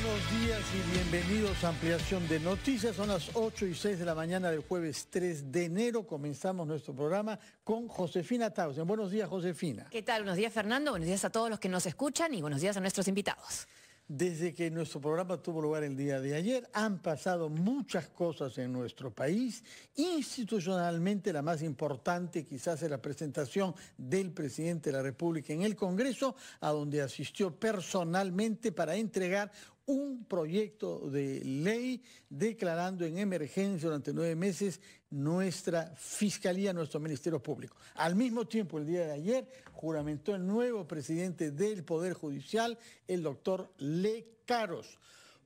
Buenos días y bienvenidos a Ampliación de Noticias. Son las 8:06 de la mañana del jueves 3 de enero. Comenzamos nuestro programa con Josefina Tausen. Buenos días, Josefina. ¿Qué tal? Buenos días, Fernando. Buenos días a todos los que nos escuchan y buenos días a nuestros invitados. Desde que nuestro programa tuvo lugar el día de ayer, han pasado muchas cosas en nuestro país. Institucionalmente, la más importante quizás es la presentación del presidente de la República en el Congreso, a donde asistió personalmente para entregar un proyecto de ley declarando en emergencia durante 9 meses nuestra Fiscalía, nuestro Ministerio Público. Al mismo tiempo, el día de ayer, juramentó el nuevo presidente del Poder Judicial, el doctor Lecaros.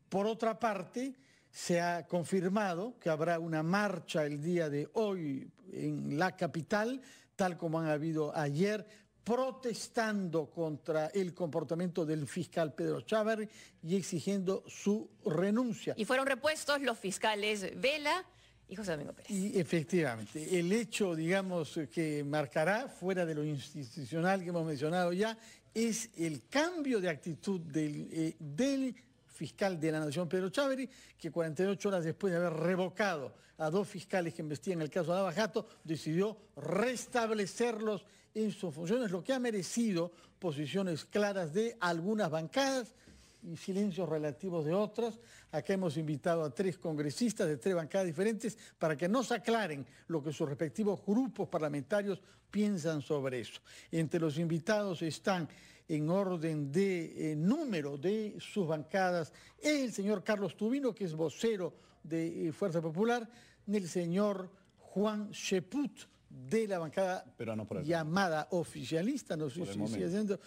Por otra parte, se ha confirmado que habrá una marcha el día de hoy en la capital, tal como han habido ayer, protestando contra el comportamiento del fiscal Pedro Chávarri y exigiendo su renuncia. Y fueron repuestos los fiscales Vela y José Domingo Pérez. Y efectivamente, el hecho, digamos, que marcará, fuera de lo institucional que hemos mencionado ya, es el cambio de actitud del fiscal de la Nación, Pedro Chávarri, que 48 horas después de haber revocado a 2 fiscales que investigan el caso de Lava Jato, decidió restablecerlos en sus funciones, lo que ha merecido posiciones claras de algunas bancadas y silencios relativos de otras. Acá hemos invitado a 3 congresistas de 3 bancadas diferentes para que nos aclaren lo que sus respectivos grupos parlamentarios piensan sobre eso. Entre los invitados están, en orden de número de sus bancadas, el señor Carlos Tubino, que es vocero de Fuerza Popular, el señor Juan Cheput, de la bancada llamada oficialista, no sé si sigue siendo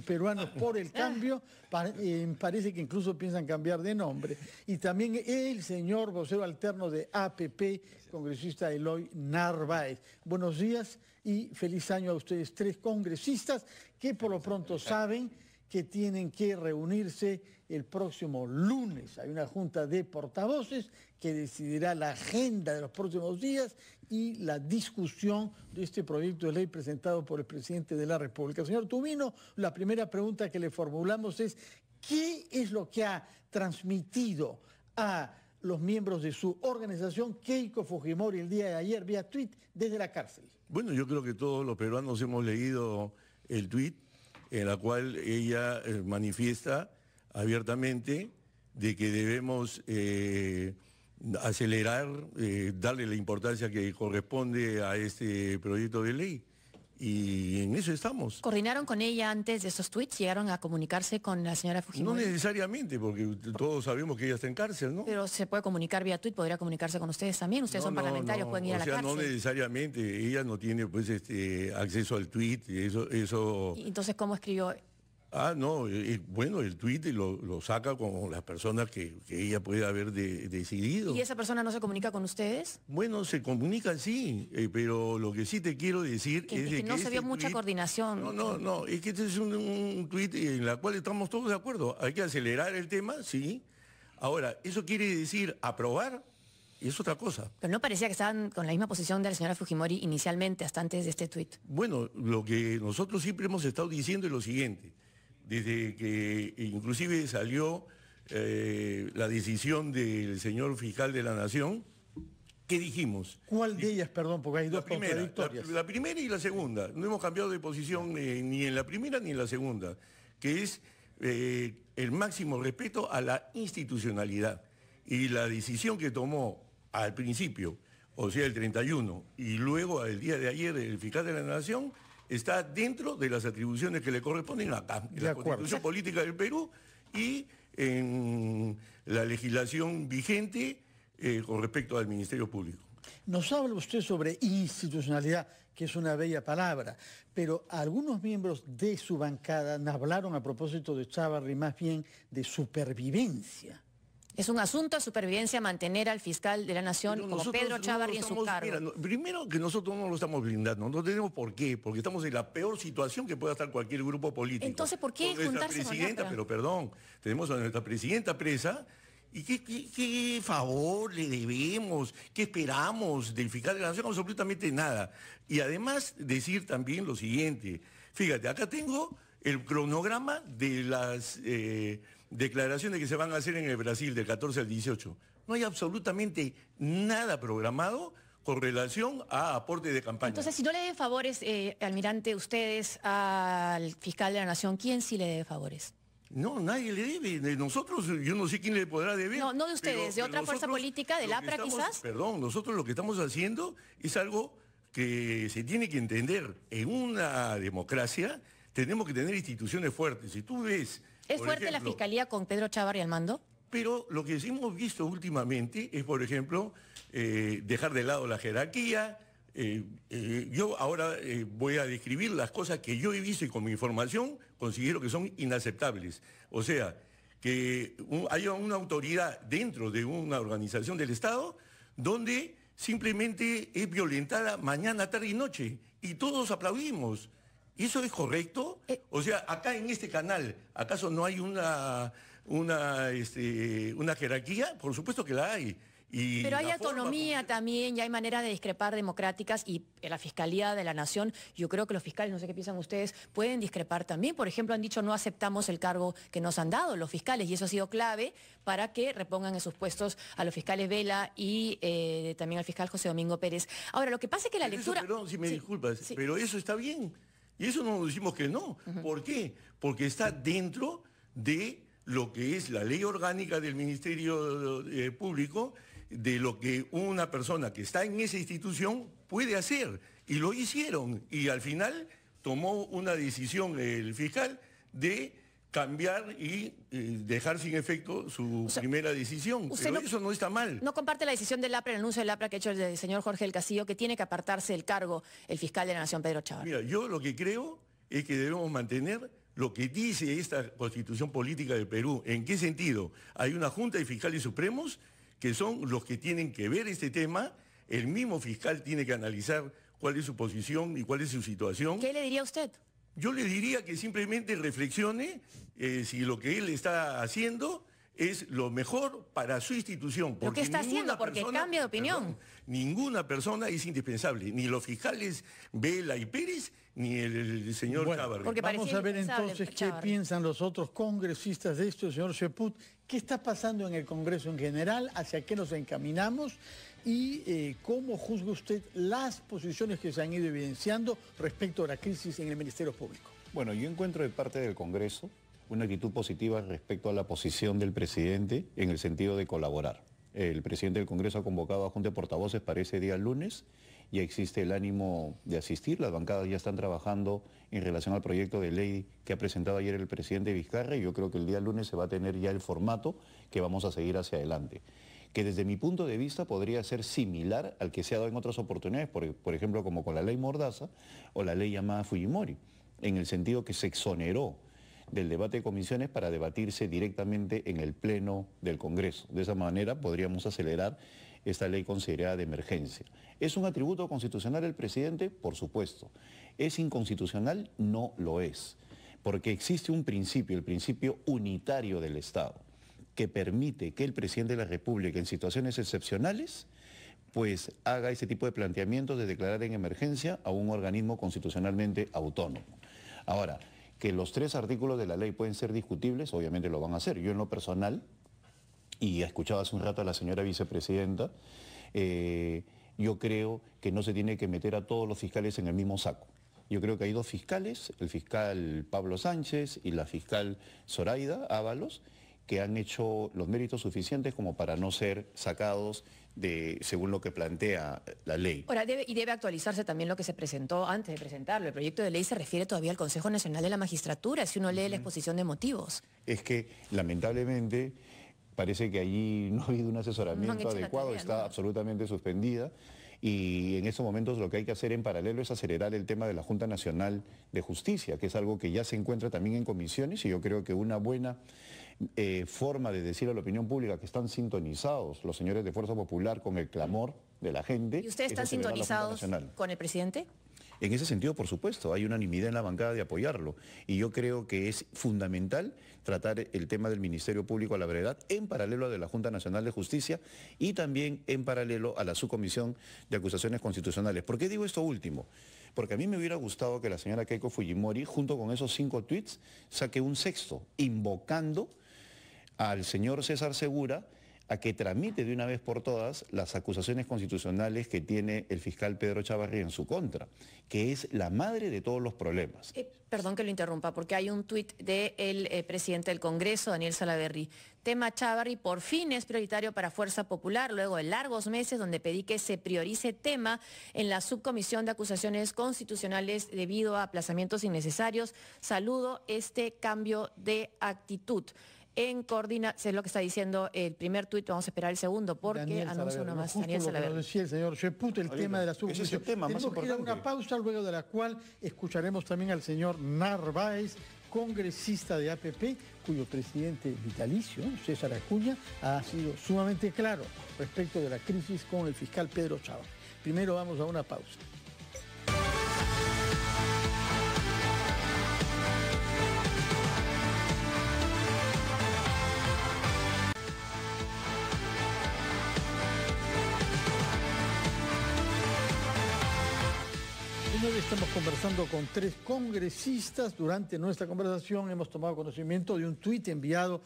peruanos por el cambio, parece que incluso piensan cambiar de nombre, y también el señor vocero alterno de APP, congresista Eloy Narváez. Buenos días y feliz año a ustedes 3 congresistas que por lo pronto saben que tienen que reunirse el próximo lunes. Hay una junta de portavoces que decidirá la agenda de los próximos días y la discusión de este proyecto de ley presentado por el presidente de la República. Señor Tubino, la primera pregunta que le formulamos es: ¿qué es lo que ha transmitido a los miembros de su organización Keiko Fujimori el día de ayer vía tweet desde la cárcel? Bueno, yo creo que todos los peruanos hemos leído el tweet en la cual ella manifiesta abiertamente de que debemos acelerar, darle la importancia que corresponde a este proyecto de ley. Y en eso estamos. ¿Coordinaron con ella antes de esos tweets? ¿Llegaron a comunicarse con la señora Fujimori? No necesariamente, porque todos sabemos que ella está en cárcel, ¿no? Pero se puede comunicar vía tweet, podría comunicarse con ustedes también. Ustedes son parlamentarios, pueden ir a la cárcel. No necesariamente, ella no tiene pues acceso al tweet, eso... ¿Y entonces cómo escribió? No, bueno, el tuit lo saca con las personas que ella puede haber decidido. ¿Y esa persona no se comunica con ustedes? Bueno, se comunican sí, pero lo que sí te quiero decir es que no se vio mucha coordinación. No, es que este es un tuit en el cual estamos todos de acuerdo. Hay que acelerar el tema, sí. Ahora, ¿eso quiere decir aprobar? Es otra cosa. Pero no parecía que estaban con la misma posición de la señora Fujimori inicialmente, hasta antes de este tuit. Bueno, lo que nosotros siempre hemos estado diciendo es lo siguiente. Desde que inclusive salió la decisión del señor fiscal de la Nación, ¿qué dijimos? ¿Cuál de ellas, perdón, porque hay 2 contradictorias? La primera y la segunda. No hemos cambiado de posición ni en la primera ni en la segunda, que es el máximo respeto a la institucionalidad. Y la decisión que tomó al principio, o sea, el 31, y luego el día de ayer el fiscal de la Nación, está dentro de las atribuciones que le corresponden acá, en la Constitución Política del Perú y en la legislación vigente con respecto al Ministerio Público. Nos habla usted sobre institucionalidad, que es una bella palabra, pero algunos miembros de su bancada hablaron a propósito de Chávarri más bien de supervivencia. Es un asunto de supervivencia mantener al fiscal de la Nación como Pedro Chávarri en su cargo. Mira, primero que nosotros no lo estamos blindando, no tenemos por qué, porque estamos en la peor situación que pueda estar cualquier grupo político. Entonces, ¿por qué juntarse con otra? Pero perdón, tenemos a nuestra presidenta presa, ¿y qué favor le debemos? ¿Qué esperamos del fiscal de la Nación? Absolutamente nada. Y además decir también lo siguiente, fíjate, acá tengo el cronograma de declaraciones que se van a hacer en el Brasil del 14 al 18. No hay absolutamente nada programado con relación a aporte de campaña. Entonces, si no le deben favores, almirante, ustedes al fiscal de la Nación, ¿quién sí le debe favores? No, nadie le debe. De nosotros, yo no sé quién le podrá deber. No, no de ustedes, de otra fuerza política, del APRA quizás. Perdón, nosotros lo que estamos haciendo es algo que se tiene que entender. En una democracia tenemos que tener instituciones fuertes. Si tú ves... ¿Es fuerte la Fiscalía con Pedro Chávarri al mando? Pero lo que sí hemos visto últimamente es, por ejemplo, dejar de lado la jerarquía. Yo ahora voy a describir las cosas que yo he visto y con mi información considero que son inaceptables. O sea, que haya una autoridad dentro de una organización del Estado donde simplemente es violentada mañana, tarde y noche. Y todos aplaudimos. ¿Y eso es correcto? O sea, acá en este canal, ¿acaso no hay una jerarquía? Por supuesto que la hay. Pero hay autonomía también, ya hay maneras de discrepar democráticas y en la Fiscalía de la Nación, yo creo que los fiscales, no sé qué piensan ustedes, pueden discrepar también. Por ejemplo, han dicho no aceptamos el cargo que nos han dado los fiscales y eso ha sido clave para que repongan en sus puestos a los fiscales Vela y también al fiscal José Domingo Pérez. Ahora, lo que pasa es que la lectura... Perdón, si me disculpas, pero eso está bien. Y eso no nos decimos que no. ¿Por qué? Porque está dentro de lo que es la ley orgánica del Ministerio Público, de lo que una persona que está en esa institución puede hacer. Y lo hicieron. Y al final tomó una decisión el fiscal de cambiar y dejar sin efecto su primera decisión. Pero eso no está mal. ¿No comparte la decisión del APRA, el anuncio del APRA que ha hecho el señor Jorge del Castillo, que tiene que apartarse del cargo el fiscal de la Nación, Pedro Chávarri? Mira, yo lo que creo es que debemos mantener lo que dice esta Constitución Política del Perú. ¿En qué sentido? Hay una Junta de Fiscales Supremos que son los que tienen que ver este tema. El mismo fiscal tiene que analizar cuál es su posición y cuál es su situación. ¿Qué le diría usted? Yo le diría que simplemente reflexione si lo que él está haciendo es lo mejor para su institución. ¿Lo que está haciendo? Porque cambia de opinión. Perdón, ninguna persona es indispensable, ni los fiscales Vela y Pérez, ni el señor Chávarri. Vamos a ver entonces qué piensan los otros congresistas de esto, señor Cheput. ¿Qué está pasando en el Congreso en general? ¿Hacia qué nos encaminamos? ¿Y cómo juzga usted las posiciones que se han ido evidenciando respecto a la crisis en el Ministerio Público? Bueno, yo encuentro de parte del Congreso una actitud positiva respecto a la posición del presidente en el sentido de colaborar. El presidente del Congreso ha convocado a Junta de Portavoces para ese día lunes. Ya existe el ánimo de asistir, las bancadas ya están trabajando en relación al proyecto de ley que ha presentado ayer el presidente Vizcarra y yo creo que el día lunes se va a tener ya el formato que vamos a seguir hacia adelante. Que desde mi punto de vista podría ser similar al que se ha dado en otras oportunidades, por ejemplo como con la ley Mordaza o la ley llamada Fujimori, en el sentido que se exoneró del debate de comisiones para debatirse directamente en el Pleno del Congreso. De esa manera podríamos acelerar esta ley considerada de emergencia. ¿Es un atributo constitucional el presidente? Por supuesto. ¿Es inconstitucional? No lo es. Porque existe un principio, el principio unitario del Estado, que permite que el presidente de la República en situaciones excepcionales pues haga ese tipo de planteamientos de declarar en emergencia a un organismo constitucionalmente autónomo. Ahora, que los 3 artículos de la ley pueden ser discutibles, obviamente lo van a hacer. Yo en lo personal, y he escuchado hace un rato a la señora vicepresidenta, yo creo que no se tiene que meter a todos los fiscales en el mismo saco. Yo creo que hay 2 fiscales, el fiscal Pablo Sánchez y la fiscal Zoraida Ábalos, que han hecho los méritos suficientes como para no ser sacados según lo que plantea la ley. Ahora, debe actualizarse también lo que se presentó antes de presentarlo. El proyecto de ley se refiere todavía al Consejo Nacional de la Magistratura, si uno lee la exposición de motivos. Es que, lamentablemente, parece que allí no ha habido un asesoramiento adecuado, está absolutamente suspendida. Y en estos momentos lo que hay que hacer en paralelo es acelerar el tema de la Junta Nacional de Justicia, que es algo que ya se encuentra también en comisiones y yo creo que una buena forma de decir a la opinión pública que están sintonizados los señores de Fuerza Popular con el clamor de la gente. ¿Y ustedes están sintonizados con el presidente? En ese sentido, por supuesto, hay unanimidad en la bancada de apoyarlo y yo creo que es fundamental tratar el tema del Ministerio Público a la brevedad en paralelo a de la Junta Nacional de Justicia y también en paralelo a la Subcomisión de Acusaciones Constitucionales. ¿Por qué digo esto último? Porque a mí me hubiera gustado que la señora Keiko Fujimori, junto con esos 5 tweets, saque un 6º, invocando al señor César Segura a que tramite de una vez por todas las acusaciones constitucionales que tiene el fiscal Pedro Chávarri en su contra, que es la madre de todos los problemas. Perdón que lo interrumpa, porque hay un tuit del presidente del Congreso, Daniel Salaverry. Tema Chávarri, por fin es prioritario para Fuerza Popular, luego de largos meses donde pedí que se priorice tema en la subcomisión de acusaciones constitucionales debido a aplazamientos innecesarios. Saludo este cambio de actitud. En coordinación, es lo que está diciendo el primer tuit, vamos a esperar el segundo porque anuncia uno más. Daniel Salaverry. Lo decía el señor Cheput, el tema de la subcomisión. Tenemos que ir a una pausa, luego de la cual escucharemos también al señor Narváez, congresista de APP, cuyo presidente vitalicio, César Acuña, ha sido sumamente claro respecto de la crisis con el fiscal Pedro Chávarri. Primero vamos a una pausa. Estamos conversando con 3 congresistas. Durante nuestra conversación hemos tomado conocimiento de un tuit enviado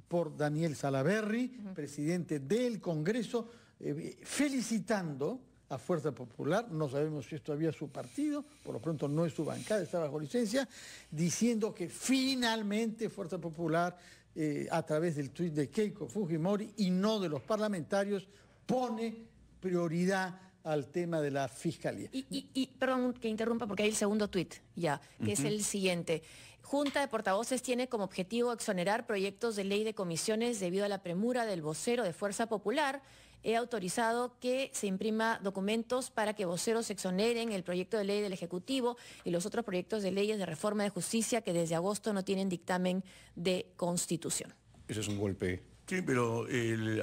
por Daniel Salaverry, presidente del Congreso, felicitando a Fuerza Popular. No sabemos si es todavía su partido, por lo pronto no es su bancada, está bajo licencia, diciendo que finalmente Fuerza Popular, a través del tuit de Keiko Fujimori y no de los parlamentarios, pone prioridad al tema de la fiscalía. Perdón que interrumpa porque hay el segundo tuit ya, que es el siguiente. Junta de Portavoces tiene como objetivo exonerar proyectos de ley de comisiones debido a la premura del vocero de Fuerza Popular. He autorizado que se imprima documentos para que voceros exoneren el proyecto de ley del Ejecutivo y los otros proyectos de leyes de reforma de justicia que desde agosto no tienen dictamen de constitución. Eso es un golpe. Sí, pero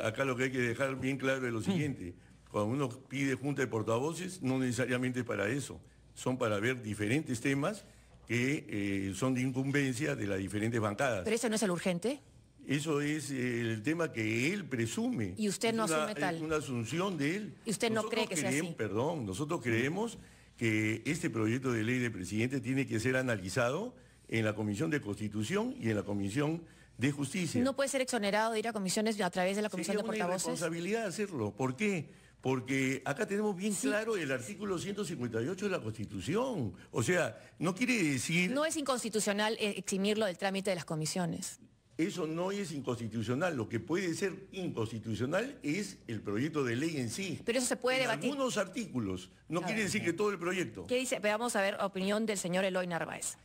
acá lo que hay que dejar bien claro es lo siguiente. Cuando uno pide junta de portavoces, no necesariamente es para eso. Son para ver diferentes temas que son de incumbencia de las diferentes bancadas. ¿Pero eso no es el urgente? Eso es el tema que él presume. ¿Y usted no asume tal? Es una asunción de él. ¿Y usted no cree que sea así? Perdón, nosotros creemos que este proyecto de ley del presidente tiene que ser analizado en la Comisión de Constitución y en la Comisión de Justicia. ¿No puede ser exonerado de ir a comisiones a través de la Comisión de Portavoces? Sería una irresponsabilidad hacerlo. ¿Por qué? Porque acá tenemos bien claro el artículo 158 de la Constitución. O sea, no quiere decir... No es inconstitucional eximirlo del trámite de las comisiones. Eso no es inconstitucional. Lo que puede ser inconstitucional es el proyecto de ley en sí. Pero eso se puede debatir. Algunos artículos. No quiere decir que todo el proyecto. ¿Qué dice? Vamos a ver opinión del señor Eloy Narváez.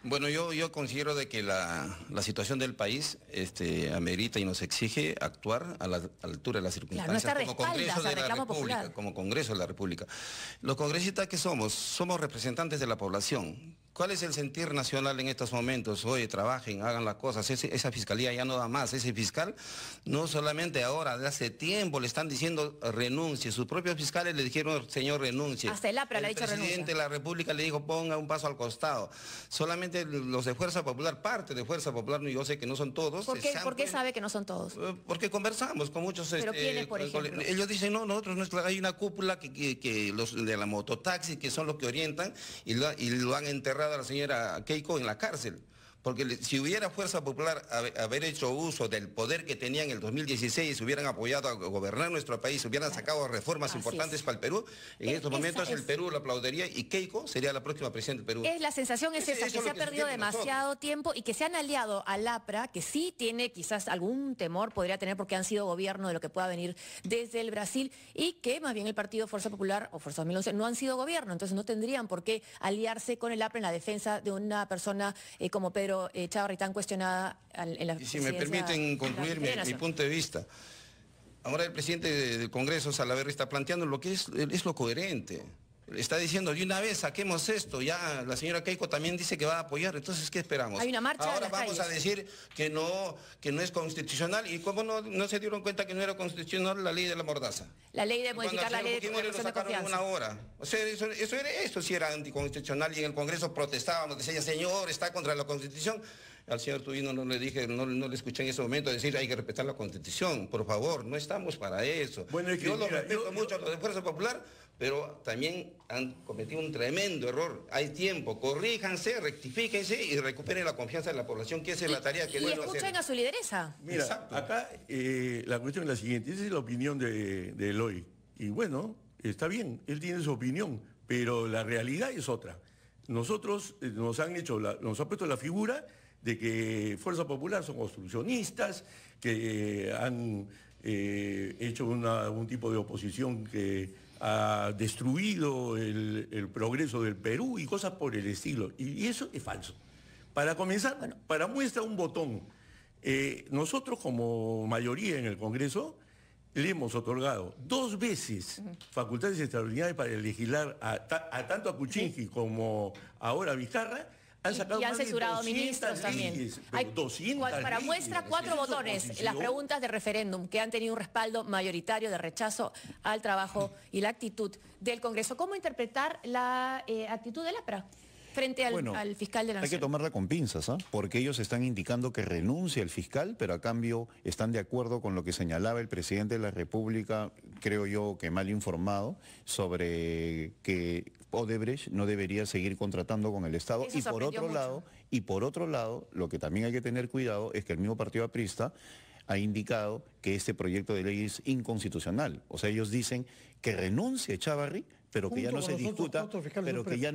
Bueno, yo considero de que la situación del país amerita y nos exige actuar a la altura de las circunstancias. Claro, no como Congreso de la República, popular. como Congreso de la República. Los congresistas que somos representantes de la población. ¿Cuál es el sentir nacional en estos momentos? Oye, trabajen, hagan las cosas. Esa fiscalía ya no da más. Ese fiscal, no solamente ahora, de hace tiempo le están diciendo renuncie. Sus propios fiscales le dijeron, señor, renuncie. Hasta el APRA le ha dicho renuncia. El presidente de la República le dijo, ponga un paso al costado. Solamente los de Fuerza Popular, parte de Fuerza Popular, yo sé que no son todos. ¿Por qué sabe que no son todos? Porque conversamos con muchos... ¿Pero quiénes, por ejemplo? Ellos dicen, no, nosotros hay una cúpula que los de la mototaxi, que son los que orientan, y lo han enterrado a la señora Keiko en la cárcel. Porque si hubiera Fuerza Popular haber hecho uso del poder que tenía en el 2016, hubieran apoyado a gobernar nuestro país, hubieran sacado reformas importantes para el Perú, en estos momentos el Perú lo aplaudiría y Keiko sería la próxima presidenta del Perú. La sensación es esa, que se ha perdido demasiado tiempo y que se han aliado al APRA, que sí tiene quizás algún temor, podría tener porque han sido gobierno de lo que pueda venir desde el Brasil, y que más bien el partido Fuerza Popular o Fuerza 2011 no han sido gobierno, entonces no tendrían por qué aliarse con el APRA en la defensa de una persona como Pedro Chávarri, tan cuestionada en la presidencia. Y si me permiten concluir mi punto de vista. Ahora el presidente del Congreso, Salaverry, está planteando lo que es lo coherente. Está diciendo, de una vez saquemos esto, ya la señora Keiko también dice que va a apoyar, entonces ¿qué esperamos? Hay una marcha. Ahora vamos a decir que no es constitucional, y cómo no se dieron cuenta que no era constitucional la ley de la mordaza. La ley de modificar la ley de constitución de confianza. Una hora. O sea, eso sí era anticonstitucional, y en el Congreso protestábamos, decía, señor, está contra la Constitución. Al señor Tubino no le escuché en ese momento decir, hay que respetar la Constitución, por favor, no estamos para eso. Bueno, es que, yo lo respeto mucho a los de Fuerza Popular, pero también han cometido un tremendo error. Hay tiempo, corríjanse, rectifíquense y recuperen la confianza de la población, que esa es la tarea que y deben hacer. escuchen a su lideresa. Mira, Exacto. acá la cuestión es la siguiente, esa es la opinión de Eloy. Y bueno, está bien, él tiene su opinión, pero la realidad es otra. Nosotros nos han puesto la figura de que Fuerza Popular son obstruccionistas, que han hecho un tipo de oposición que ha destruido el progreso del Perú y cosas por el estilo. Y eso es falso. Para comenzar, para muestra un botón, nosotros como mayoría en el Congreso le hemos otorgado 2 veces facultades extraordinarias para legislar tanto a Kuczynski como ahora a Vizcarra. Han sacado Y han más de censurado 200 ministros también. leyes, pero 200 Para leyes. muestra 4 Eso es botones, oposición. las preguntas de referéndum que han tenido un respaldo mayoritario de rechazo al trabajo y la actitud del Congreso. ¿Cómo interpretar la actitud del APRA frente al fiscal de la Hay que Nación? tomarla con pinzas, ¿ah? Porque ellos están indicando que renuncia el fiscal, pero a cambio están de acuerdo con lo que señalaba el presidente de la República, creo yo que mal informado, sobre que Odebrecht no debería seguir contratando con el Estado. Eso Y por otro lado, lo que también hay que tener cuidado es que el mismo partido aprista ha indicado que este proyecto de ley es inconstitucional. O sea, ellos dicen que renuncie Chávarri, pero que ya no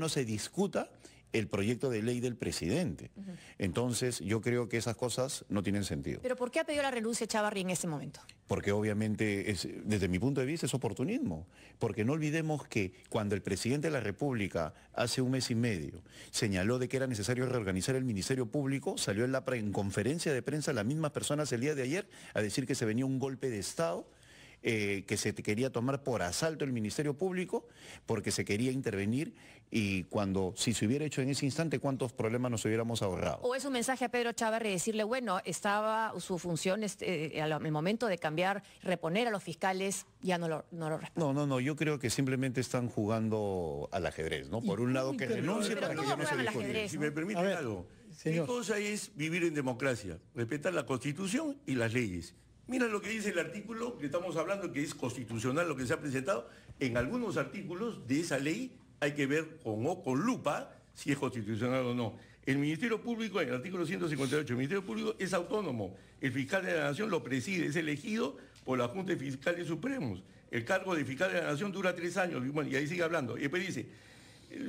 se discuta, el proyecto de ley del presidente. Entonces, yo creo que esas cosas no tienen sentido. ¿Pero por qué ha pedido la renuncia Chávarri en ese momento? Porque obviamente, desde mi punto de vista, es oportunismo. Porque no olvidemos que cuando el presidente de la República, hace 1 mes y medio, señaló de que era necesario reorganizar el Ministerio Público, salió en conferencia de prensa las mismas personas el día de ayer a decir que se venía un golpe de Estado, que se quería tomar por asalto el Ministerio Público porque se quería intervenir, y si se hubiera hecho en ese instante, ¿cuántos problemas nos hubiéramos ahorrado? ¿O es un mensaje a Pedro Chávarri decirle, bueno, estaba su función, al momento de cambiar, reponer a los fiscales, ya no lo respetan? No, yo creo que simplemente están jugando al ajedrez, ¿no? Por un lado que renuncie pero para que todos ya no se juegan al discute. ajedrez. Si me permiten algo, señor. ¿qué cosa es vivir en democracia? Respetar la Constitución y las leyes. Mira lo que dice el artículo que estamos hablando, que es constitucional lo que se ha presentado. En algunos artículos de esa ley hay que ver con lupa si es constitucional o no. El Ministerio Público, en el artículo 158, el Ministerio Público es autónomo. El fiscal de la Nación lo preside, es elegido por la Junta de Fiscales Supremos. El cargo de fiscal de la Nación dura 3 años, y bueno, y ahí sigue hablando. Y después dice,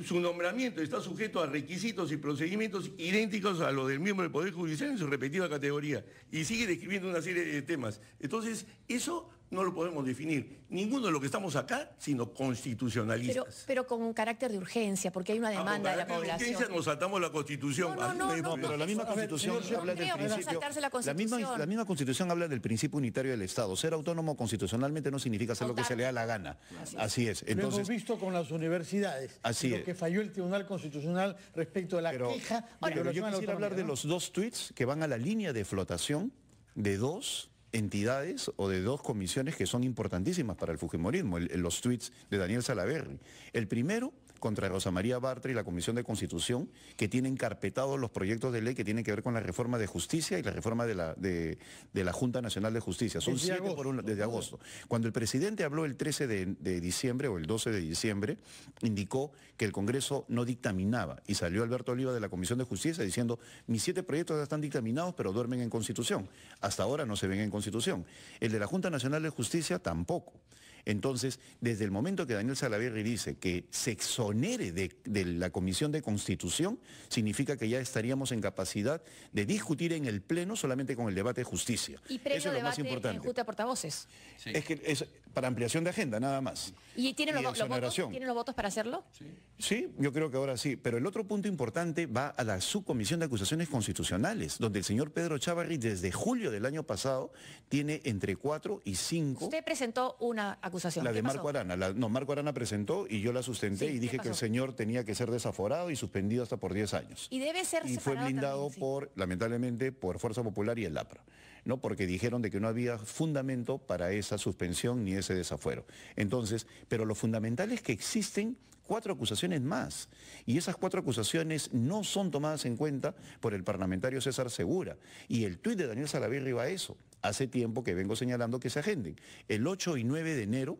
su nombramiento está sujeto a requisitos y procedimientos idénticos a los del miembro del Poder Judicial en su respectiva categoría. Y sigue describiendo una serie de temas. Entonces, eso no lo podemos definir. Ninguno de los que estamos acá, sino constitucionalistas. Pero con un carácter de urgencia, porque hay una demanda de la población. Nos saltamos la Constitución. Pero la misma Constitución habla del principio. La misma Constitución habla del principio unitario del Estado. Ser autónomo constitucionalmente no significa hacer lo que se le da la gana. Así es. Lo hemos visto con las universidades. Así lo que falló el Tribunal Constitucional respecto a la queja de Pero yo violación a la quisiera hablar de autonomía, ¿no? los 2 tweets que van a la línea de flotación de 2 entidades o de 2 comisiones que son importantísimas para el fujimorismo, los tweets de Daniel Salaverry. El primero, contra Rosa María Bartra y la Comisión de Constitución, que tienen carpetados los proyectos de ley que tienen que ver con la reforma de justicia y la reforma de la Junta Nacional de Justicia. Son 7 desde agosto. Cuando el presidente habló el 13 de diciembre o el 12 de diciembre, indicó que el Congreso no dictaminaba, y salió Alberto Oliva de la Comisión de Justicia diciendo, mis 7 proyectos ya están dictaminados, pero duermen en Constitución. Hasta ahora no se ven en Constitución. El de la Junta Nacional de Justicia tampoco. Entonces, desde el momento que Daniel Salaverry dice que se exonere de la Comisión de Constitución, significa que ya estaríamos en capacidad de discutir en el Pleno solamente con el debate de justicia. Y previo Eso es lo más debate en importante. Junta de Portavoces. Sí. Es que es para ampliación de agenda, nada más. ¿Y tienen los votos? exoneración. ¿Tienen los votos para hacerlo? Sí, yo creo que ahora sí. Pero el otro punto importante va a la subcomisión de acusaciones constitucionales, donde el señor Pedro Chávarri desde julio del año pasado tiene entre 4 y 5... Usted presentó una acusación. La ¿Qué de pasó? Marco Arana. Marco Arana presentó y yo la sustenté Sí, y dije ¿qué que el pasó? señor tenía que ser desaforado y suspendido hasta por 10 años. Y debe ser Y fue separado blindado también, sí. lamentablemente, por Fuerza Popular y el APRA, ¿no? Porque dijeron de que no había fundamento para esa suspensión ni ese desafuero. Entonces, pero lo fundamental es que existen 4 acusaciones más, y esas 4 acusaciones no son tomadas en cuenta por el parlamentario César Segura, y el tuit de Daniel Salaverry va a eso. Hace tiempo que vengo señalando que se agenden. El 8 y 9 de enero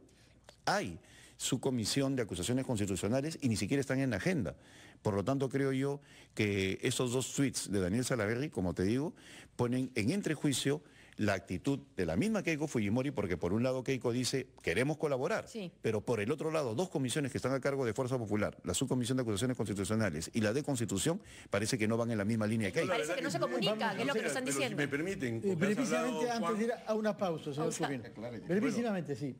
hay su comisión de acusaciones constitucionales y ni siquiera están en la agenda. Por lo tanto, creo yo que esos dos tweets de Daniel Salaverry, como te digo, ponen en entrejuicio la actitud de la misma Keiko Fujimori, porque por un lado Keiko dice, queremos colaborar, sí, pero por el otro lado, dos comisiones que están a cargo de Fuerza Popular, la Subcomisión de Acusaciones Constitucionales y la de Constitución, parece que no van en la misma línea que Keiko. Parece que no se comunica, que es lo que nos están diciendo. Si me permiten, brevísimamente, antes de ir a una pausa, señor Tubino. Brevísimamente, sí.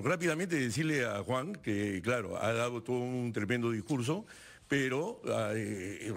Rápidamente decirle a Juan que, claro, ha dado todo un tremendo discurso, pero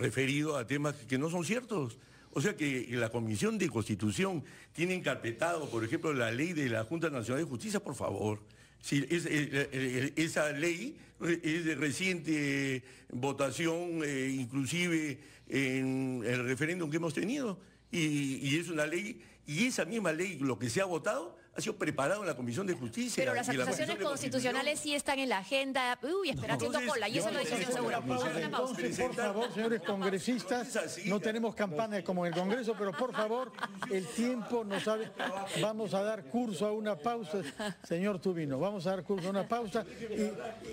referido a temas que no son ciertos. O sea que la Comisión de Constitución tiene encarpetado, por ejemplo, la ley de la Junta Nacional de Justicia, por favor. Si esa ley es de reciente votación, inclusive en el referéndum que hemos tenido, y es una ley, y esa misma ley, lo que se ha votado, ha sido preparado en la Comisión de Justicia. Pero las acusaciones constitucionales sí están en la agenda, esperando cola, y eso lo decisión segura. Entonces, por favor, señores congresistas, no tenemos campana como en el Congreso, pero por favor, el tiempo nos sabe. Vamos a dar curso a una pausa, señor Tubino, vamos a dar curso a una pausa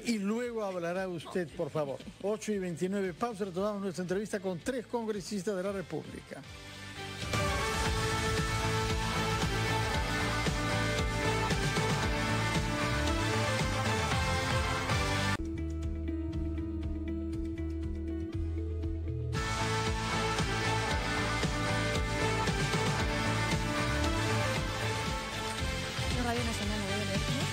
y luego hablará usted, por favor. 8:29, pausa, retomamos nuestra entrevista con 3 congresistas de la República.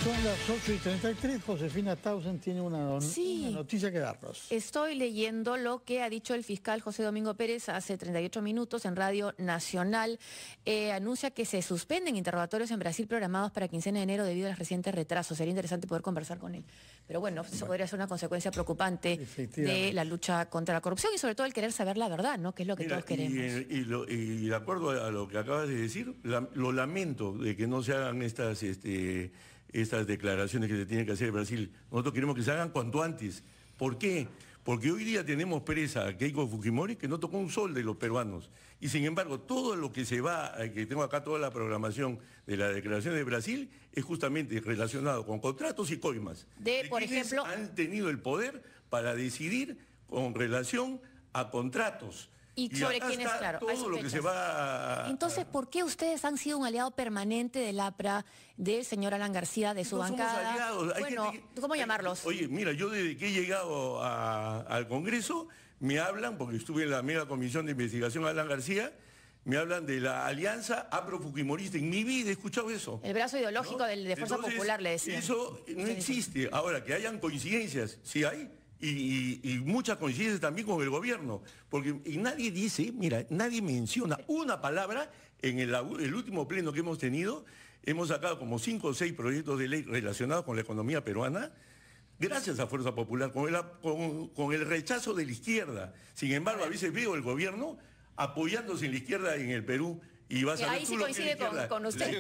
Son las 8:33, Josefina Tausen tiene una noticia que darnos. Estoy leyendo lo que ha dicho el fiscal José Domingo Pérez hace 38 minutos en Radio Nacional. Anuncia que se suspenden interrogatorios en Brasil programados para quincena de enero debido a los recientes retrasos. Sería interesante poder conversar con él. Pero bueno, eso podría ser una consecuencia preocupante de la lucha contra la corrupción y sobre todo el querer saber la verdad, ¿no? Que es lo que todos queremos. Y de acuerdo a lo que acabas de decir, lo lamento de que no se hagan estas declaraciones que se tienen que hacer en Brasil. Nosotros queremos que se hagan cuanto antes. ¿Por qué? Porque hoy día tenemos presa a Keiko Fujimori que no tocó un sol de los peruanos. Y sin embargo, todo lo que se va, que tengo acá toda la programación de la declaración de Brasil, es justamente relacionado con contratos y coimas. Por ejemplo, han tenido el poder para decidir con relación a contratos. Y sobre quién es, claro. Todo lo que se va Entonces, ¿por qué ustedes han sido un aliado permanente del APRA, del señor Alan García, de su bancada? Somos aliados. Bueno, ¿cómo llamarlos? Oye, mira, yo desde que he llegado al Congreso, me hablan, porque estuve en la mega comisión de investigación Alan García, me hablan de la alianza APRO-Fujimorista. En mi vida he escuchado eso. El brazo ideológico de Fuerza Popular, le decía. Eso no existe. Ahora, que hayan coincidencias, sí hay. Y muchas coincidencias también con el gobierno, porque nadie dice, mira, nadie menciona una palabra en el último pleno que hemos tenido. Hemos sacado como 5 o 6 proyectos de ley relacionados con la economía peruana, gracias a Fuerza Popular, con el rechazo de la izquierda. Sin embargo, a veces veo el gobierno apoyándose en la izquierda en el Perú. Y vas a ver, ahí sí coincide con usted.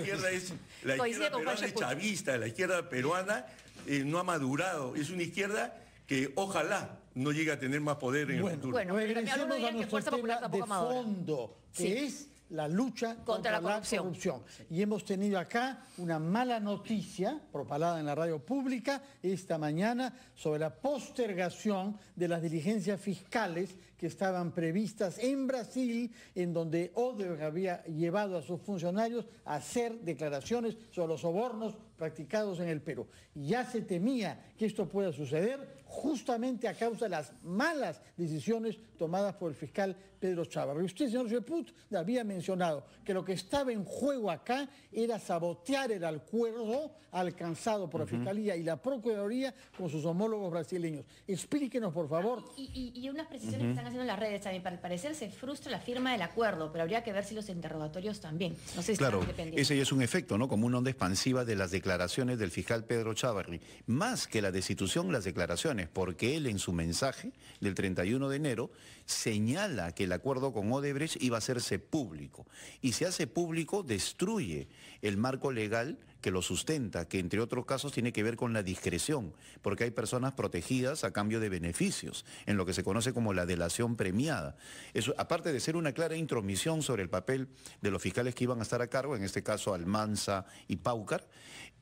La izquierda peruana es chavista, la izquierda peruana no ha madurado, es una izquierda que ojalá no llegue a tener más poder en el futuro. Bueno, regresemos a nuestro tema de fondo, que es la lucha contra la corrupción. Y hemos tenido acá una mala noticia propalada en la radio pública esta mañana sobre la postergación de las diligencias fiscales que estaban previstas en Brasil, en donde Odebrecht había llevado a sus funcionarios a hacer declaraciones sobre los sobornos practicados en el Perú. Y ya se temía que esto pueda suceder justamente a causa de las malas decisiones tomadas por el fiscal Pedro Chávarri. Usted, señor Cheput, había mencionado que lo que estaba en juego acá era sabotear el acuerdo alcanzado por la Fiscalía y la Procuraduría con sus homólogos brasileños. Explíquenos, por favor. Y unas precisiones que están haciendo en las redes también. Para parecer se frustra la firma del acuerdo, pero habría que ver si los interrogatorios también. No sé si claro, ese ya es un efecto, ¿no? Como una onda expansiva de las declaraciones del fiscal Pedro Chávarri. Más que la destitución, las declaraciones, porque él en su mensaje del 31 de enero señala que el acuerdo con Odebrecht iba a hacerse público. Y se hace público, destruye el marco legal que lo sustenta, que entre otros casos tiene que ver con la discreción, porque hay personas protegidas a cambio de beneficios, en lo que se conoce como la delación premiada. Eso, aparte de ser una clara intromisión sobre el papel de los fiscales que iban a estar a cargo, en este caso Almanza y Paucar,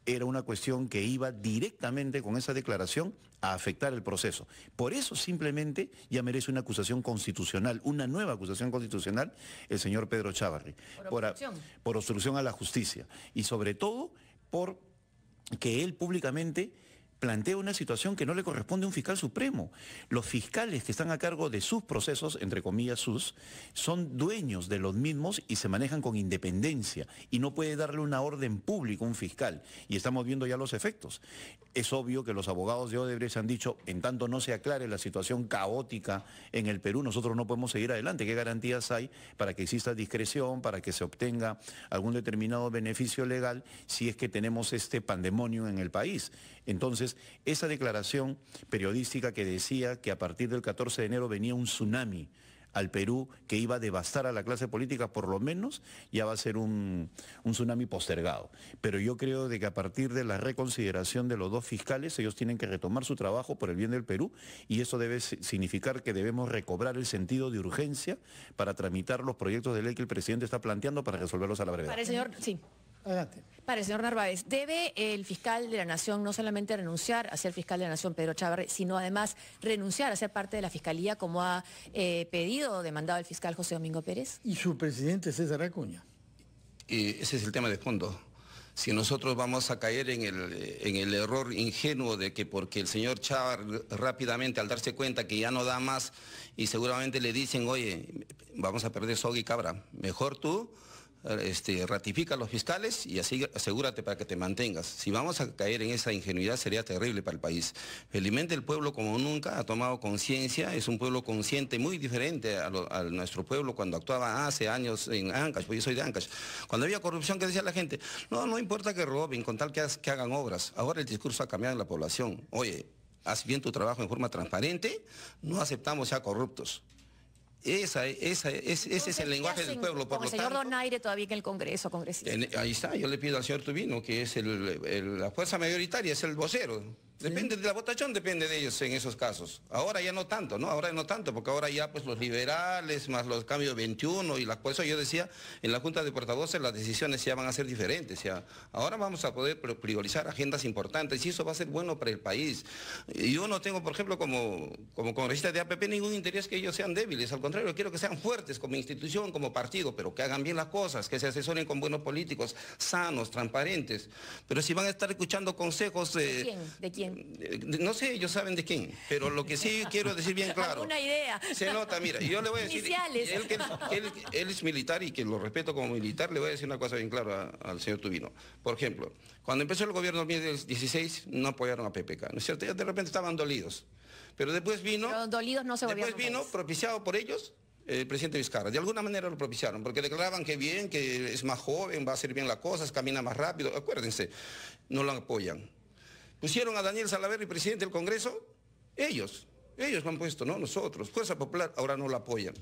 era una cuestión que iba directamente con esa declaración a afectar el proceso. Por eso simplemente ya merece una acusación constitucional, una nueva acusación constitucional, el señor Pedro Chávarri. Por obstrucción a la justicia. Y sobre todo por que él públicamente plantea una situación que no le corresponde a un fiscal supremo. Los fiscales que están a cargo de sus procesos, entre comillas sus, son dueños de los mismos y se manejan con independencia y no puede darle una orden pública a un fiscal. Y estamos viendo ya los efectos. Es obvio que los abogados de Odebrecht han dicho, en tanto no se aclare la situación caótica en el Perú, nosotros no podemos seguir adelante. ¿Qué garantías hay para que exista discreción, para que se obtenga algún determinado beneficio legal si es que tenemos este pandemonio en el país? Entonces, esa declaración periodística que decía que a partir del 14 de enero venía un tsunami al Perú que iba a devastar a la clase política, por lo menos ya va a ser un tsunami postergado. Pero yo creo de que a partir de la reconsideración de los dos fiscales, ellos tienen que retomar su trabajo por el bien del Perú y eso debe significar que debemos recobrar el sentido de urgencia para tramitar los proyectos de ley que el presidente está planteando para resolverlos a la brevedad. Para el señor, sí. Adelante. Para el señor Narváez, ¿debe el fiscal de la Nación no solamente renunciar a ser fiscal de la Nación, Pedro Chávarri, sino además renunciar a ser parte de la Fiscalía como ha pedido o demandado el fiscal José Domingo Pérez? Y su presidente César Acuña. Ese es el tema de fondo. Si nosotros vamos a caer en el error ingenuo de que porque el señor Chávarri rápidamente al darse cuenta que ya no da más y seguramente le dicen, oye, vamos a perder soga y cabra, mejor tú ratifica a los fiscales y así asegúrate para que te mantengas. Si vamos a caer en esa ingenuidad sería terrible para el país. Felizmente el pueblo como nunca ha tomado conciencia, es un pueblo consciente muy diferente a nuestro pueblo cuando actuaba hace años en Ancash, pues yo soy de Ancash. Cuando había corrupción, que decía la gente, no importa que roben, con tal que hagan obras. Ahora el discurso ha cambiado en la población. Oye, haz bien tu trabajo en forma transparente, no aceptamos ya corruptos. Ese es el lenguaje del pueblo. Por el señor Donaire todavía que el Congreso, congresista. Ahí está, yo le pido al señor Tubino, que es la fuerza mayoritaria, es el vocero. Depende de la votación, depende de ellos en esos casos. Ahora ya no tanto, ¿no? Ahora no tanto, porque ahora ya pues los liberales, más los cambios 21 por eso yo decía, en la Junta de Portavoces las decisiones ya van a ser diferentes. Ya. Ahora vamos a poder priorizar agendas importantes y eso va a ser bueno para el país. Yo no tengo, por ejemplo, como congresista de APP ningún interés que ellos sean débiles, al contrario, quiero que sean fuertes como institución, como partido, pero que hagan bien las cosas, que se asesoren con buenos políticos, sanos, transparentes. Pero si van a estar escuchando consejos... ¿De quién? No sé, ellos saben de quién, pero lo que sí quiero decir bien claro. ¿Alguna idea? Se nota, mira, yo le voy a decir, él es militar y que lo respeto como militar, le voy a decir una cosa bien clara al señor Tubino. Por ejemplo, cuando empezó el gobierno en 2016 no apoyaron a PPK, ¿no es cierto? Ya de repente estaban dolidos. Pero después vino... Pero dolidos no se volvieron. Después vino, propiciado por ellos, el presidente Vizcarra. De alguna manera lo propiciaron, porque declaraban que bien, que es más joven, va a hacer bien las cosas, camina más rápido. Acuérdense, no lo apoyan. Pusieron a Daniel Salaverry presidente del Congreso, ellos lo han puesto, no nosotros. Fuerza Popular ahora no la apoyan.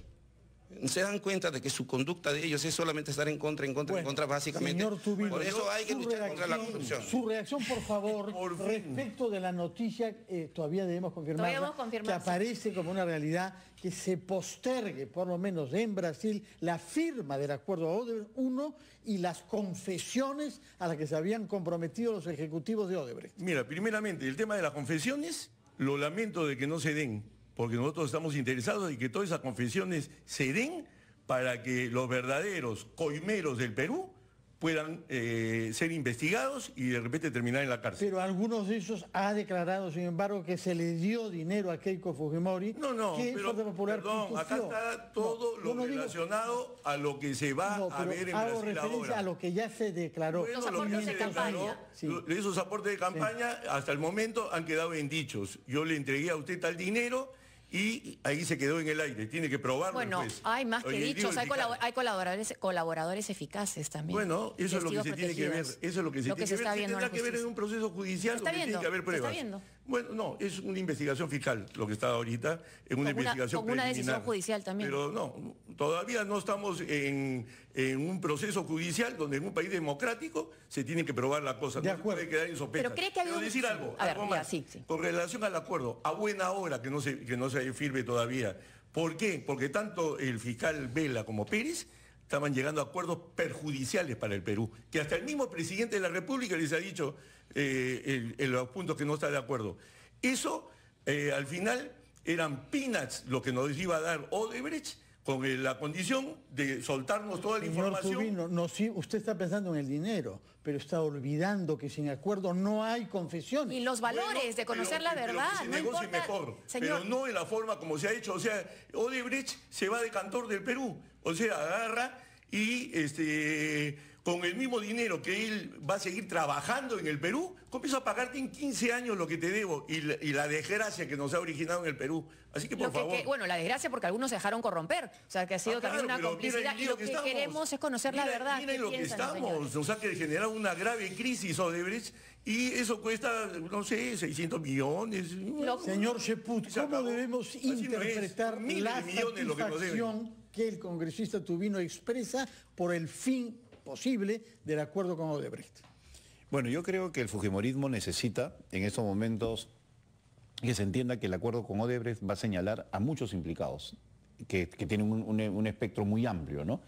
Se dan cuenta de que su conducta de ellos es solamente estar en contra, básicamente. Señor Tubino, por eso hay que luchar contra la corrupción. Su reacción, por favor, respecto de la noticia, todavía debemos confirmar que aparece como una realidad, que se postergue, por lo menos en Brasil, la firma del acuerdo Odebrecht 1 y las confesiones a las que se habían comprometido los ejecutivos de Odebrecht. Mira, primeramente, el tema de las confesiones, lo lamento de que no se den, porque nosotros estamos interesados en que todas esas confesiones se den para que los verdaderos coimeros del Perú puedan ser investigados y de repente terminar en la cárcel. Pero algunos de ellos ha declarado, sin embargo, que se le dio dinero a Keiko Fujimori. Pero perdón, acá está todo lo relacionado a lo que se va a ver en Brasil referencia ahora. A lo que ya se declaró. Bueno, los aportes de campaña. Esos aportes de campaña hasta el momento han quedado en dichos. Yo le entregué a usted tal dinero y ahí se quedó en el aire, tiene que probarlo. Bueno, después. hay más que dichos, hay colaboradores eficaces también. Bueno, eso es lo que se tiene que ver, eso es lo que se tiene que ver. Se está viendo tendrá que ver en un proceso judicial donde tiene que haber pruebas. Se está viendo. Bueno, no, es una investigación fiscal lo que está ahorita, es una investigación con una preliminar. decisión judicial también. Pero no, todavía no estamos en un proceso judicial donde en un país democrático se tiene que probar la cosa. De no acuerdo. Se puede quedar en sospecha. Pero cree que ha habido decir algo, a ver, algo ya, más. sí. Con relación al acuerdo, a buena hora que no se firme todavía. ¿Por qué? Porque tanto el fiscal Vela como Pérez estaban llegando a acuerdos perjudiciales para el Perú, que hasta el mismo presidente de la República les ha dicho en los puntos que no está de acuerdo. Eso, al final, eran peanuts lo que nos iba a dar Odebrecht con la condición de soltarnos toda la Señor información. Tubino, no, sí, usted está pensando en el dinero, pero está olvidando que sin acuerdo no hay confesiones. Y los valores Bueno, de conocer la pero verdad, que se no negocie importa, mejor, señor. pero no en la forma como se ha hecho. O sea, Odebrecht se va de cantor del Perú. O sea, agarra y con el mismo dinero que él va a seguir trabajando en el Perú, comienza a pagarte en 15 años lo que te debo y la desgracia que nos ha originado en el Perú. Así que, por favor. Bueno, la desgracia porque algunos se dejaron corromper. O sea, que ha sido también una pero complicidad. mira el Y lío lo que estamos. queremos es conocer la verdad. Mira ¿Qué lo que piensan los estamos. señores? Nos ha generado una grave crisis Odebrecht y eso cuesta, no sé, 600 millones. Señor Cheput, Se ¿cómo acabó. debemos Así no es. interpretar Miles la de millones lo que nos deben. satisfacción que el congresista Tubino expresa por el fin posible del acuerdo con Odebrecht? Bueno, yo creo que el fujimorismo necesita en estos momentos que se entienda que el acuerdo con Odebrecht va a señalar a muchos implicados, que tienen un espectro muy amplio, ¿no?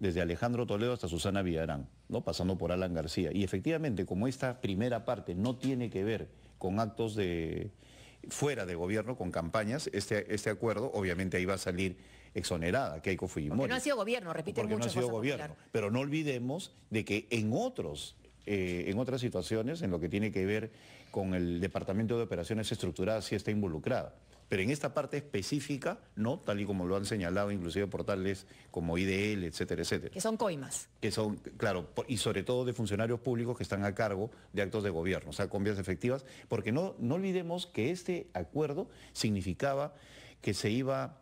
Desde Alejandro Toledo hasta Susana Villarán, ¿no? Pasando por Alan García. Y efectivamente, como esta primera parte no tiene que ver con actos de fuera de gobierno, con campañas, este acuerdo obviamente ahí va a salir exonerada Keiko Fujimori. Porque no ha sido gobierno, repiten Porque mucho. no ha sido Fuerza gobierno. Popular. Pero no olvidemos de que en otras situaciones, en lo que tiene que ver con el Departamento de Operaciones Estructuradas, sí está involucrada. Pero en esta parte específica, no, tal y como lo han señalado inclusive portales como IDL, etcétera, etcétera. Que son coimas. Que son, claro, y sobre todo de funcionarios públicos que están a cargo de actos de gobierno, o sea, con vías efectivas, porque no olvidemos que este acuerdo significaba que se iba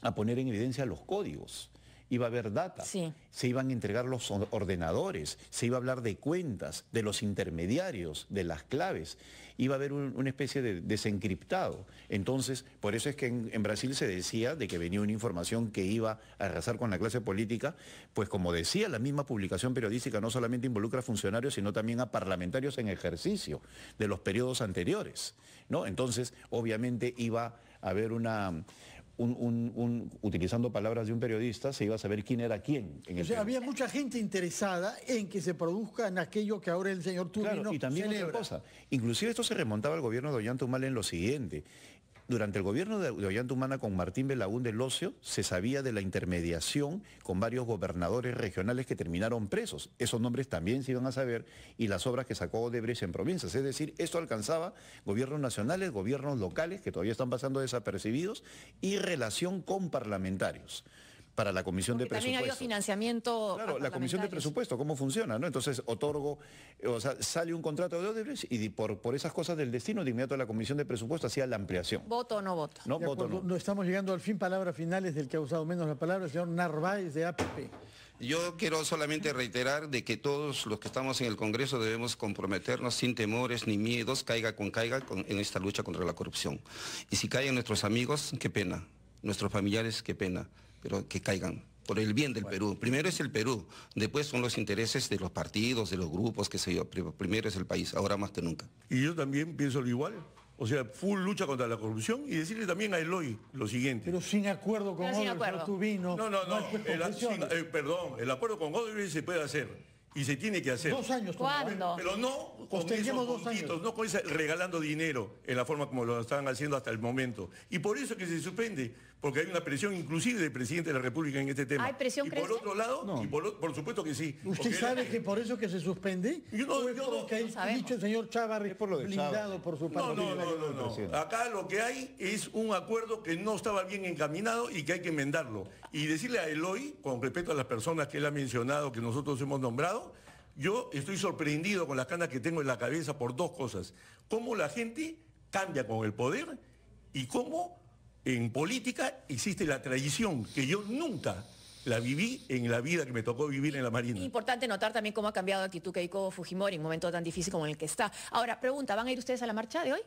a poner en evidencia los códigos. Iba a haber data, Sí. Se iban a entregar los ordenadores, se iba a hablar de cuentas, de los intermediarios, de las claves, iba a haber una especie de desencriptado. Entonces, por eso es que en Brasil se decía de que venía una información que iba a arrasar con la clase política, pues como decía la misma publicación periodística, no solamente involucra a funcionarios, sino también a parlamentarios en ejercicio de los periodos anteriores, ¿no? Entonces, obviamente iba a haber utilizando palabras de un periodista, se iba a saber quién era quién. En el O sea, Perú. había mucha gente interesada en que se produzca en aquello que ahora el señor Tubino Claro, y también celebra. otra cosa, inclusive esto se remontaba al gobierno de Ollanta-Humala en lo siguiente. Durante el gobierno de Ollanta-Humala con Martín Belaún del Ocio se sabía de la intermediación con varios gobernadores regionales que terminaron presos. Esos nombres también se iban a saber y las obras que sacó Odebrecht en provincias. Es decir, esto alcanzaba gobiernos nacionales, gobiernos locales que todavía están pasando desapercibidos y relación con parlamentarios. Para la Comisión de Porque también ha habido Presupuesto. financiamiento. Claro, la Comisión de Presupuesto, ¿cómo funciona? ¿No? Entonces sale un contrato de Odebrecht y por esas cosas del destino, de inmediato la Comisión de Presupuesto hacía la ampliación. ¿Voto o no voto? No, De voto acuerdo, no. no estamos llegando al fin, palabras finales del que ha usado menos la palabra, el señor Narváez de APP. Yo quiero solamente reiterar de que todos los que estamos en el Congreso debemos comprometernos sin temores ni miedos, en esta lucha contra la corrupción. Y si caen nuestros amigos, qué pena. Nuestros familiares, qué pena. Pero que caigan. Por el bien del Perú. Primero es el Perú, después son los intereses de los partidos, de los grupos, qué sé yo. Primero es el país, ahora más que nunca. Y yo también pienso lo igual. O sea, full lucha contra la corrupción y decirle también a Eloy lo siguiente. Pero sin acuerdo con Pero sin Odebrecht, acuerdo. Tubino. No. hay pues confesiones. El acuerdo con Odebrecht se puede hacer y se tiene que hacer. 2 años. ¿Cuándo? Pero no con Posterguemos esos 2 años. puntitos, no con ese regalando dinero en la forma como lo están haciendo hasta el momento. Y por eso es que se suspende, porque hay una presión inclusive del presidente de la República en este tema. ¿Hay presión, y por crece? otro lado, No. y por supuesto que sí. ¿Usted porque sabe que por eso que se suspende? Yo no- ¿O es yo por no- lo que ha no sabemos. dicho el señor Chávarri, Es por lo de blindado Chávarri. por su No, partido? no. Acá lo que hay es un acuerdo que no estaba bien encaminado y que hay que enmendarlo. Y decirle a Eloy, con respecto a las personas que él ha mencionado, que nosotros hemos nombrado, yo estoy sorprendido con las canas que tengo en la cabeza por 2 cosas. Cómo la gente cambia con el poder y cómo en política existe la traición, que yo nunca la viví en la vida que me tocó vivir en la Marina. Importante notar también cómo ha cambiado de actitud Keiko Fujimori en un momento tan difícil como en el que está. Ahora, pregunta, ¿van a ir ustedes a la marcha de hoy?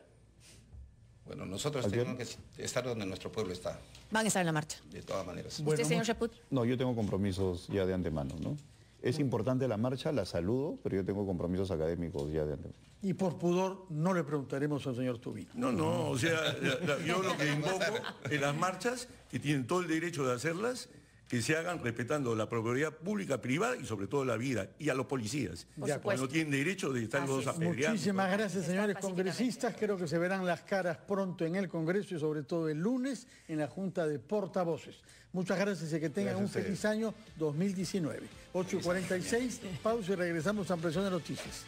Bueno, nosotros Ayer- tenemos que estar donde nuestro pueblo está, Van a estar en la marcha. de todas maneras. Bueno, ¿Usted, señor Chaput? No, yo tengo compromisos ya de antemano, ¿no? Es importante la marcha, la saludo, pero yo tengo compromisos académicos ya de antemano. Y por pudor no le preguntaremos al señor Tubino. No, o sea, yo lo que invoco en las marchas, que tienen todo el derecho de hacerlas, que se hagan respetando la propiedad pública, privada y sobre todo la vida, y a los policías. Por Ya, supuesto. No tienen derecho de estar Así los es. apedreando. Muchísimas gracias, señores Está congresistas. Creo que se verán las caras pronto en el Congreso y sobre todo el lunes en la Junta de Portavoces. Muchas gracias y que tengan un feliz año 2019. 8:46, pausa y regresamos a Ampliación de Noticias.